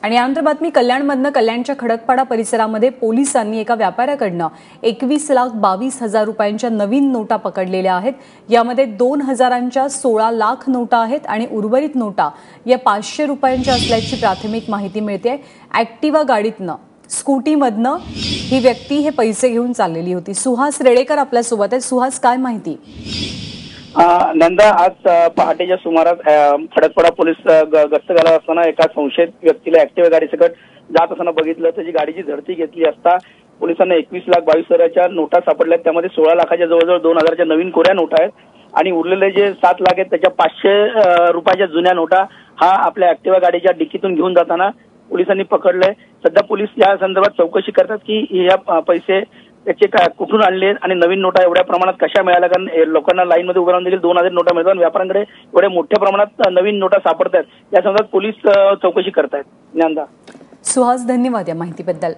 आणि यानंतर बातमी कल्याणमधनं. कल्याणच्या खडकपाडा परिसरामध्ये पोलिसांनी एका व्यापाऱ्याकडनं 21,22,000 रुपयांच्या नवीन नोटा पकडलेल्या आहेत. यामध्ये 2,000च्या 16 लाख नोटा आहेत आणि उर्वरित नोटा या 500 रुपयांच्या असल्याची प्राथमिक माहिती मिळते. ॲक्टिवा गाडीतनं, स्कूटीमधनं ही व्यक्ती हे पैसे घेऊन चाललेली होती. सुहास रेडेकर आपल्यासोबत आहे. सुहास, काय माहिती? नंदा, आज पहाटेच्या सुमारास खडकपाडा पोलीस गस्त घालत असताना एका संशयित व्यक्तीला ऍक्टिव्हा गाडीसकट जात असताना बघितलं. त्याची गाडीची झडती घेतली असता पोलिसांना 21,22,000च्या नोटा सापडल्या. त्यामध्ये 16 लाखाच्या जवळजवळ 2,000च्या नवीन कोऱ्या नोटा आहेत आणि उरलेले जे 7 लाख आहेत त्याच्या 500 रुपयाच्या जुन्या नोटा हा आपल्या ऍक्टिव्हा गाडीच्या डिकीतून घेऊन जाताना पोलिसांनी पकडलंय. सध्या पोलीस या संदर्भात चौकशी करतात की या पैसे त्याचे कुठून आणले आणि नवीन नोटा एवढ्या प्रमाणात कशा मिळाल्या. कारण लोकांना लाईन मध्ये उभं राहून देखील 2,000 नोटा मिळतात. व्यापाऱ्यांकडे एवढ्या मोठ्या प्रमाणात नवीन नोटा सापडतात. या संदर्भात पोलीस चौकशी करतायत. नंदा, सुहास, धन्यवाद या माहितीबद्दल.